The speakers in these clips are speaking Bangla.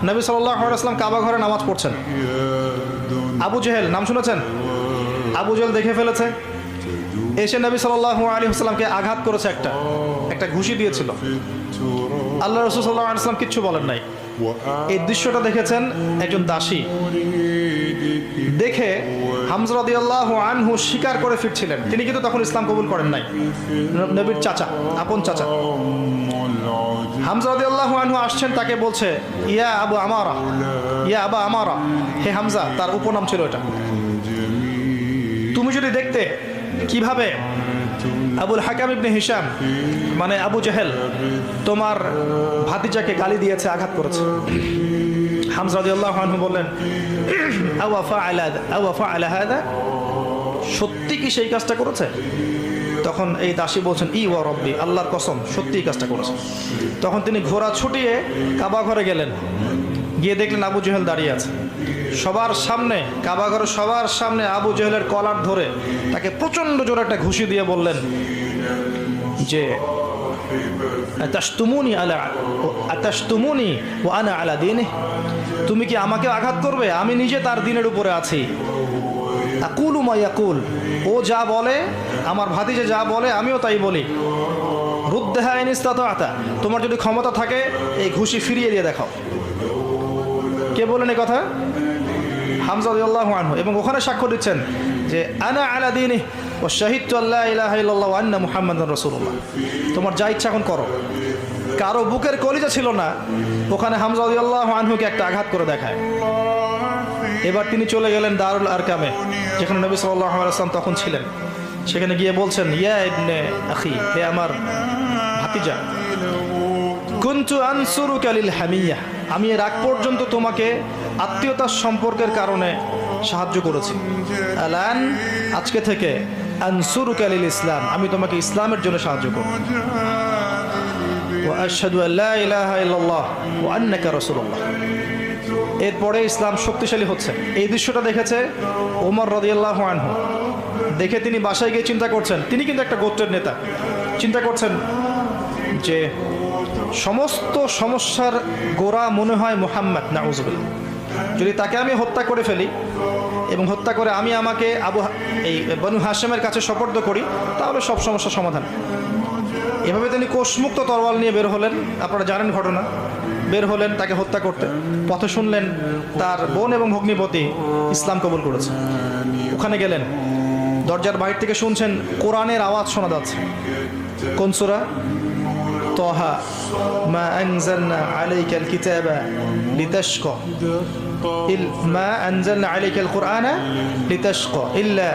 নবী সাল্লাল্লাহু আলাইহি ওয়াসাল্লাম কাবা ঘরে নামাজ পড়ছেন। আবু জেহেল নাম শুনেছেন? আবু জেহেল দেখে ফেলেছে, এসে নবী সাল্লাল্লাহু আলাইহি ওয়াসাল্লামকে আঘাত করেছে, একটা ঘুষি দিয়েছিল। আল্লাহ রাসূল সাল্লাল্লাহু আলাইহি ওয়াসাল্লাম কিচ্ছু বলেন নাই। এই দৃশ্যটা দেখেছেন একজন দাসী, দেখে হামজা রাদিয়াল্লাহু আনহু স্বীকার করে ফিরছিলেন। তিনি কিন্তু তখন ইসলাম কবুল করেন নাই, নবীর চাচা, আপন চাচা। হামজা রাদিয়াল্লাহু আনহু আসছেন, তাকে বলছে ইয়া আবু আমারা, ইয়া আবা আমারা, হে হামজা, তার উপনাম ছিল এটা। তুমি যদি দেখতে কিভাবে আবুল হাকাম ইবনে হিশাম মানে আবু জেহেল তোমার ভাতিজাকে গালি দিয়েছে, আঘাত করেছে। হামজা রাদিয়াল্লাহু আনহু বললেন আওয়া ফাআলা হাদা, সত্যি কি সেই কাজটা করেছে? তখন এই দাসী বলছেন ই ওয়া রব্বি, আল্লাহর কসম সত্যিই কাজটা করেছে। তখন তিনি ঘোড়া ছুটিয়ে কাবা ঘরে গেলেন, গিয়ে দেখলেন আবু জেহেল দাঁড়িয়ে আছে সবার সামনে, কাবা ঘরে সবার সামনে আবু জেহেলের কলার ধরে তাকে প্রচণ্ড জোরে একটা ঘুষি দিয়ে বললেন যে আতাশতুমুনি ওয়া আনা আলা দীনিহি, তুমি কি আমাকে আঘাত করবে? আমি নিজে তার দিনের উপরে আছি। আকুলু মা ইয়াকুল, ও যা বলে, আমার ভাতিজা যা বলে আমিও তাই বলি। রুদ্দাহা ইন ইসতাতা'তা, তোমার যদি ক্ষমতা থাকে এই ঘুষি ফিরিয়ে দিয়ে দেখাও। কে বলেন এই কথা? হামজা রাদিয়াল্লাহু আনহু। এবং ওখানে সাক্ষ্য দিচ্ছেন যে আনা আলা দীনিহি ওয়া শাহিদতু আল্লা ইলাহা ইল্লাল্লাহ ওয়া আন্না মুহাম্মাদান রাসূলুল্লাহ। তোমার যা ইচ্ছা এখন করো। কারো বুকের কলিজা ছিল না, ওখানে হামজা রাদিয়াল্লাহু আনহুকে একটা আঘাত করে দেখায়। এবার তিনি চলে গেলেন দারুল আরকামে, যেখানে নবী সাল্লাল্লাহু আলাইহি ওয়াসাল্লাম তখন ছিলেন। সেখানে গিয়ে বলছেন ইয়া ইবনে আখি, হে আমার ভাতিজা, কুনতু আনসুরুকা লিল হামিয়া, আমি এর আগ পর্যন্ত তোমাকে আত্মীয়তার সম্পর্কের কারণে সাহায্য করেছি। আলান, আজকে থেকে আনসুরুকা লিল ইসলাম, আমি তোমাকে ইসলামের জন্য সাহায্য করব। ওয়া আশহাদু আল্লা ইলাহা ইল্লাল্লাহ ওয়া আন্নাকা রাসূলুল্লাহ। এরপরে ইসলাম শক্তিশালী হচ্ছে। এই দৃশ্যটা দেখেছে ওমর রাদিয়াল্লাহু আনহু। দেখে তিনি বাসায় গিয়ে চিন্তা করছেন, তিনি কিন্তু একটা গোত্রের নেতা, চিন্তা করছেন যে সমস্ত সমস্যার গোড়া মনে হয় মুহাম্মদ, নাউযুবিল্লাহ। যদি তাকে আমি হত্যা করে ফেলি এবং হত্যা করে আমি আমাকে এই বনু হাশেমের কাছে সোপর্দ করি, তাহলে সব সমস্যার সমাধান। এভাবে তিনি কোষমুক্ত তরোয়াল নিয়ে বের হলেন। আপনারা জানেন ঘটনা। বের হলেন তাকে হত্যা করতে। পথে শুনলেন তার বোন এবং ভগ্নিপতি ইসলাম কবুল করেছে। ওখানে গেলেন, দরজার বাইরে থেকে শুনছেন কোরআনের আওয়াজ শোনা যাচ্ছে। কোন সূরা? তাহা, মা আনজালনা আলাইকাল কিতাবা লিতাশকা, মা আনজালনা আলাইকাল কুরআনা লিতাশকা ইল্লা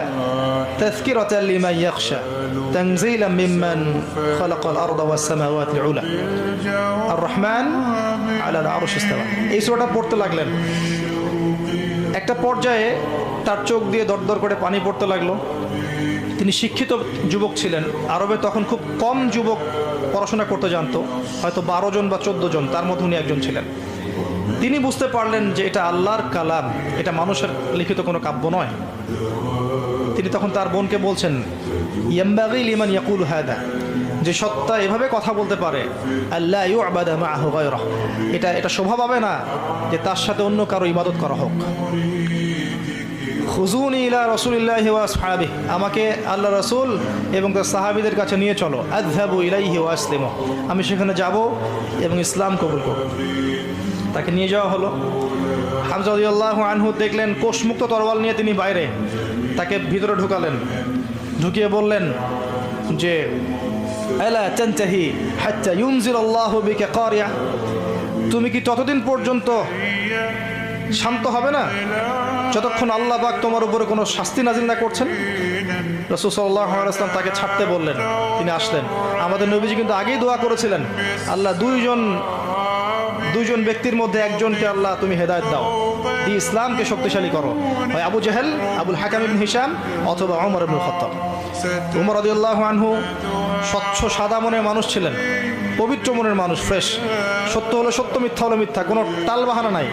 তাযকিরাতান লিমান ইয়াখশা তানজিলাম মিম্মান খালাকাল আরদা ওয়াস সামাওয়াতি উলা আর রহমান আলাল আরশি ইস্তাওয়া। এই সূরাটা পড়তে লাগলেন। একটা পর্যায়ে তার চোখ দিয়ে দরদর করে পানি পড়তে লাগলো। তিনি শিক্ষিত যুবক ছিলেন। আরবে তখন খুব কম যুবক পড়াশোনা করতে জানতো, হয়তো 12 জন বা 14 জন, তার মধ্যে উনি একজন ছিলেন। তিনি বুঝতে পারলেন যে এটা আল্লাহর কালাম, এটা মানুষের লিখিত কোনো কাব্য নয়। তিনি তখন তার বোনকে বলছেন ইয়ামবাগি লিমান ইয়াকুলু হাদা, যে সত্তা এভাবে কথা বলতে পারে, আল্লা ইউবাদা মাআহু গায়রা, এটা শোভা পাবে না যে তার সাথে অন্য কারো ইবাদত করা হোক। খুজুনি ইলা রাসূলিল্লাহি ওয়া আসহাবিহি, আমাকে আল্লাহ রাসূল এবং তার সাহাবীদের কাছে নিয়ে চলো। আযহাবু ইলাইহি ওয়া আসলিমু, আমি সেখানে যাব এবং ইসলাম কবুল করব। তাকে নিয়ে যাওয়া হলো। হামজা রাদিয়াল্লাহু আনহু দেখলেন কোষমুক্ত তরোয়াল নিয়ে তিনি বাইরে, তাকে ভিতরে ঢুকালেন। ঢুকিয়ে বললেন যে আলা তানতাহি হাত্তা ইউনজিলাল্লাহু বিকা কারিয়া, তুমি কি ততদিন পর্যন্ত শান্ত হবে না যতক্ষণ আল্লাহ পাক তোমার উপরে কোনো শাস্তি নাজিল না করছেন? রাসূল সাল্লাল্লাহু আলাইহি ওয়াসাল্লাম তাকে ছাড়তে বললেন। তিনি আসলেন। আমাদের নবীজি কিন্তু আগেই দোয়া করেছিলেন, আল্লাহ দুইজন ব্যক্তির মধ্যে একজনকে আল্লাহ তুমি হেদায়েত দাও, দিয়ে ইসলামকে শক্তিশালী করো, হয় আবু জেহেল, আবুল হাকাম ইবনে হিশাম, অথবা ওমর ইবনে খাত্তাব। ওমর রাদিয়াল্লাহু আনহু স্বচ্ছ সাদা মনের মানুষ ছিলেন, পবিত্র মনের মানুষ, ফ্রেশ। সত্য হলো সত্য, মিথ্যা হলো মিথ্যা, কোনো টালবাহানা নাই।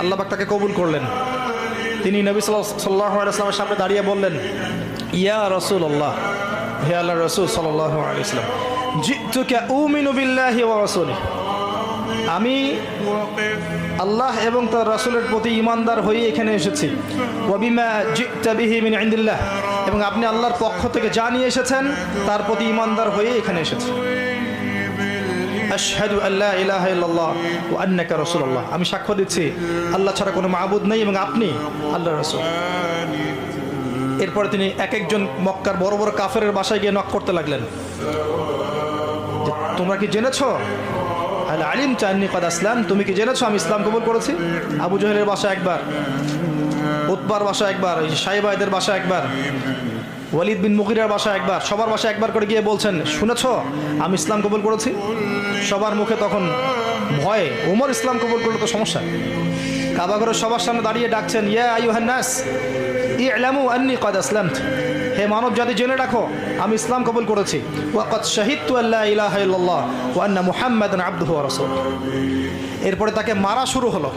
আল্লাহ পাক তাকে কবুল করলেন। তিনি নবী সাল্লাল্লাহু আলাইহি ওয়াসাল্লামের সামনে দাঁড়িয়ে বললেন ইয়া রাসূলুল্লাহ, হে আল্লাহর রাসূল সাল্লাল্লাহু আলাইহি ওয়াসাল্লাম, জিতুকা উমিনু বিল্লাহি ওয়া রাসূলিহি, আমি আল্লাহ এবং তার রাসূলের প্রতি ঈমানদার হয়ে এখানে এসেছি। ওয়া বিমা জি'তা বিহি মিন ইনদিল্লাহ, এবং আপনি আল্লাহর পক্ষ থেকে যা নিয়ে এসেছেন তার প্রতি ঈমানদার হয়ে এখানে এসেছি। আশহাদু আল্লা ইলাহা ইল্লাল্লাহ ওয়া আন্নাকা রাসূলুল্লাহ, আমি সাক্ষ্য দিচ্ছি আল্লাহ ছাড়া কোনো মাবুদ নেই এবং আপনি আল্লাহর রাসূল। এরপরে তিনি এক একজন মক্কার বড় বড় কাফেরের বাসায় গিয়ে নক করতে লাগলেন যে, তোমরা কি জেনেছো আল আলিম চান্নি কাদ আসলাম, তুমি কি জেনেছো আমি ইসলাম কবুল করেছি? আবু জহেলের বাসা একবার, উতবার বাসা একবার, সাইবাইদের বাসা একবার, ওয়ালিদ বিন মুগিরার বাসা একবার, সবার বাসা একবার করে গিয়ে বলছেন, শুনেছো আমি ইসলাম কবুল করেছি? সবার মুখে তখন ভয়ে, ওমর ইসলাম কবুল করলে তো সমস্যা। কাবা ঘরের সবার সামনে দাঁড়িয়ে ডাকছেন, ইয়া আইয়ুহান নাস ই'লামু আন্নী কাদ আসলামতু, হে মানব জাতি জেনে রাখো আমি ইসলাম কবুল করেছি। ওয়া কাদ শাহিদতু আল্লা ইলাহা ইল্লাল্লাহ ওয়া আন্না মুহাম্মাদান আবদুহু ওয়া রাসূলুহু। এরপরে তাকে মারা শুরু হলো।